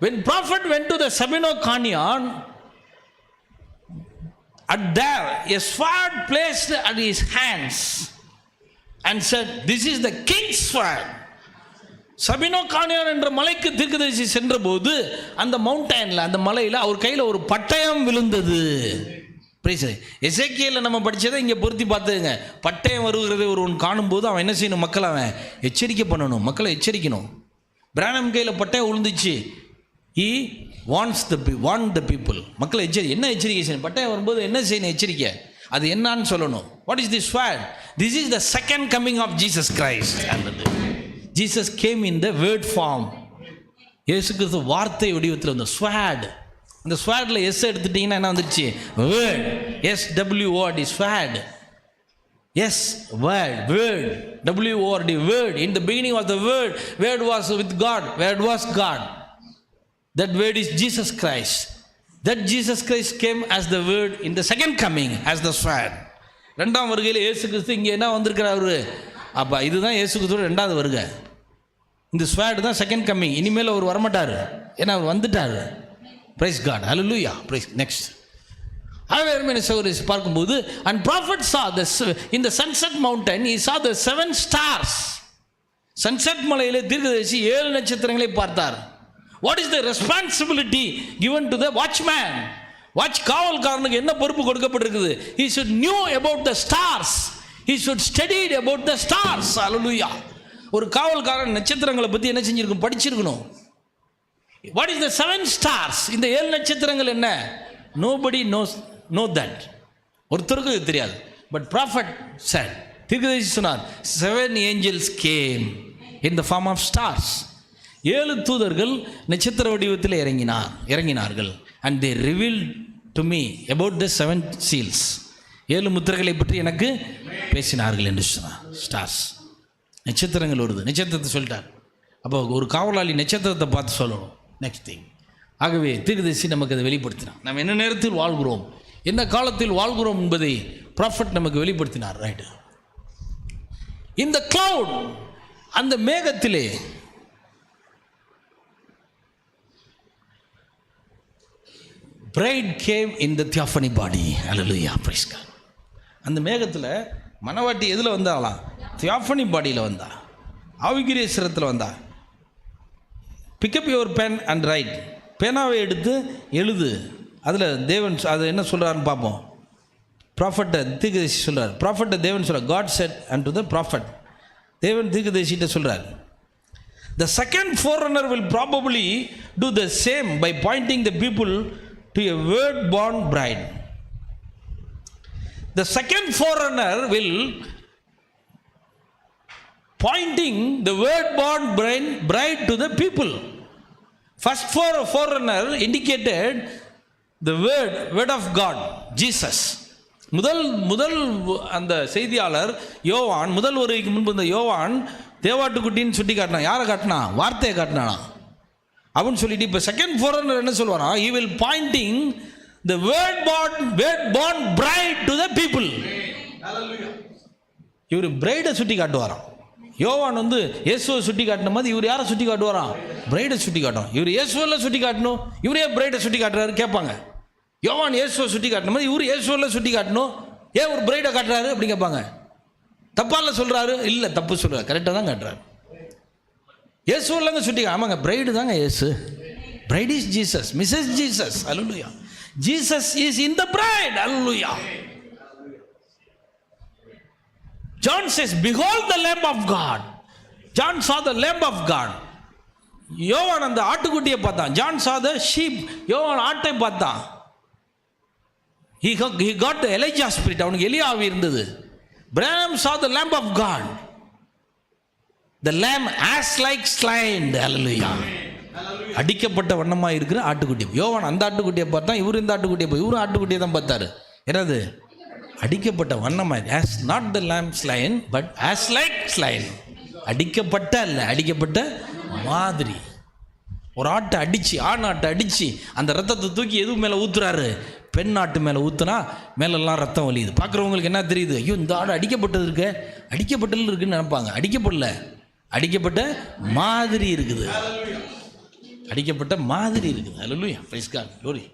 When prophet went to the Sabino-Canyon, at there a sword placed at his hands and said, "This is the king's sword." சபினோ-கானியான் என்ற மலைக்கு தீர்க்கதரிசி சென்ற போது அந்த மவுண்டன்ல, அந்த மலையில் அவர் கையில் ஒரு பட்டயம் விழுந்தது. எசேக்கியேல நம்ம படித்ததை இங்கே பொருத்தி பார்த்துங்க. பட்டயம் வருகிறதை ஒருவன் காணும்போது அவன் என்ன செய்யணும்? மக்களை அவன் எச்சரிக்கை பண்ணணும், மக்களை எச்சரிக்கணும். பிரானம் கையில் பட்டயம் விழுந்துச்சு. He warned the people. மக்களை என்ன எச்சரிக்கை செய்யணும்? பட்டயம் வரும்போது என்ன செய்யணும்? எச்சரிக்கை. அது என்னன்னு சொல்லணும். What is this sword? This is the second coming of Jesus Christ. Jesus came in the word form. இயேசு கிறிஸ்து வார்த்தை வடிவத்தில் வந்த sword. அந்த ஸ்வாட்ல எஸ் எடுத்துட்டீங்கன்னா என்ன வந்துருச்சு? Word. SWORD sword. Yes, word. WORD, word. In the beginning was the word. Word was with God. Word was God. That word is Jesus Christ. That Jesus Christ came as the word in the second coming as the sword. ரெண்டாம் வருகையில் இயேசு கிறிஸ்து இங்கே என்ன வந்திருக்கிறாரு? அப்போ இதுதான் இயேசு கிறிஸ்துவோட ரெண்டாவது வருகை. இந்த ஸ்வாட் தான் செகண்ட் கம்மிங். இனிமேல் அவர் வரமாட்டார், ஏன்னா அவர் வந்துட்டார். பிரைஸ் காட், ஹல்லேலூயா. பிரைஸ். நெக்ஸ்ட் அருமையான சகோதரரை பார்க்கும்போது, and prophet saw this in the sunset mountain, he saw the 7 stars. Sunset மலையிலே தீர்க்கதரிசி 7 நட்சத்திரங்களை பார்த்தார். What is the responsibility given to the watchman? Watch காவல்காரனுக்கு என்ன பொறுப்பு கொடுக்கப்பட்டிருக்குது? He should knew about the stars. He should studied about the stars. Hallelujah. ஒரு காவல்காரன் நட்சத்திரங்களை பற்றி என்ன செஞ்சிருக்கணும்? படிச்சிருக்கணும். What is the 7 stars? இந்த 7 நட்சத்திரங்கள் என்ன? Nobody know that. ஒருத்தருக்கு இது தெரியாது. But prophet said, தீர்க்கதரிசி சொன்னார், 7 angels came in the form of stars. 7 தூதர்கள் நட்சத்திர வடிவத்தில் இறங்கினார்கள். And they revealed to me about the 7 seals. 7 முத்திரைகளை பற்றி எனக்கு பேசினார்கள் என்று சொன்னார். ஸ்டார்ஸ், நட்சத்திரங்கள் வருது. நட்சத்திரத்தை சொல்லிட்டார். அப்போ ஒரு காவலாளி நட்சத்திரத்தை பார்த்து சொல்லணும். Next thing. ஆகவே தீர்க்கதரிசி நமக்கு அதை வெளிப்படுத்தினார். நாம் என்ன நேரத்தில் வாழ்கிறோம், என்ன காலத்தில் வாழ்கிறோம் என்பதை ப்ராஃபட் நமக்கு வெளிப்படுத்தினார். ரைட். இந்த கிளவுட், அந்த மேகத்திலே bride came in the theophany body. Hallelujah. Praise God. அந்த மேகத்தில் மணவாட்டி எதில் வந்தாலாம்? தியோஃபனி பாடியில் வந்தா, ஆவிக்குரிய சிரத்தில் வந்தா. Pick your pen and write. பேனாவை எடுத்து எழுது. அதில் தேவன் அது என்ன சொல்கிறாருன்னு பார்ப்போம். ப்ராஃபட்டை தீர்க்கதரிசி சொல்கிறார். ப்ராஃபட்டை தேவன் சொல்கிறார். God said unto the prophet. தேவன் தீர்க்கதரிசிட்ட சொல்கிறார். The second forerunner will probably do the same by pointing the people to a word-born bride. The second forerunner will pointing the word-born bride to the people. First forerunner indicated the word of God, Jesus. முதல் அந்த செய்தியாளர் யோவான், முதல் வருகைக்கு முன்பு இந்த யோவான் தேவாட்டுக்குட்டின்னு சுட்டி காட்டினான். யாரை காட்டினா? வார்த்தையை காட்டினானா அப்படின்னு சொல்லிட்டு, இப்போ செகண்ட் ஃபோரனர் என்ன சொல்வானா? he will pointing the word born bride to the people. இவர் பிரைடை சுட்டி காட்டுவாராம். யோவான் இயேசுவை சுட்டி காட்டின மாதிரி இவர் யாரை சுட்டி காட்டுவாராம்? பிரைடை சுட்டி காட்டுவான். இவர் இயேசுவில் சுட்டி காட்டணும், இவரே பிரைடை சுட்டி காட்டுறாரு கேட்பாங்க. யோவான் இயேசுவை சுட்டி காட்டின மாதிரி இவர் இயேசுவில் சுட்டி காட்டணும், ஏன் ஒரு பிரைடை காட்டுறாரு அப்படி கேட்பாங்க. தப்பால சொல்கிறாரு? இல்லை, தப்பு சொல்கிறார், கரெக்டாக தான் காட்டுறாரு. இயேசுவில்லங்க சுட்டி, ஆமாங்க பிரைடு தாங்க இயேசு. Bride is Jesus, Mrs Jesus. Hallelujah. Jesus is in the bride. Hallelujah. John says, behold the lamb of God. John saw the lamb of God. யோவான் அந்த ஆட்டுக்குட்டியை பார்த்தான். John saw the sheep. யோவான் ஆட்டை பார்த்தான். He got the Elijah spirit. அவனுக்கு எலியா ஆவி இருந்தது. Branham saw the lamb of God. The lamb as like slain. Hallelujah. அடிக்கப்பட்ட வண்ணமாக இருக்கிற ஆட்டுக்குட்டி. யோவான் அந்த ஆட்டுக்குட்டியை பார்த்தான். இவரு இந்த ஆட்டுக்குட்டியை இவரும் ஆட்டுக்குட்டியை தான் பார்த்தாரு. என்னது? அடிக்கப்பட்ட வண்ணமாக. as not the lamb slain but as like slain. அடிக்கப்பட்ட அல்ல, அடிக்கப்பட்ட மாதிரி. ஒரு ஆட்டை அடித்து, ஆண் ஆட்டை அடித்து அந்த ரத்தத்தை தூக்கி எது மேலே ஊற்றுறாரு? பெண் ஆட்டு மேலே ஊற்றுனா மேலெல்லாம் ரத்தம் வலியுது. பார்க்குறவங்களுக்கு என்ன தெரியுது? ஐயோ இந்த ஆடு அடிக்கப்பட்டது இருக்கு, அடிக்கப்பட்டது இருக்குன்னு நினைப்பாங்க. அடிக்கப்படல, அடிக்கப்பட்ட மாதிரி இருக்குது. அடிக்கப்பட்ட மாதிரி இருக்குது. அல்லேலூயா, பிரைஸ் காட், glory.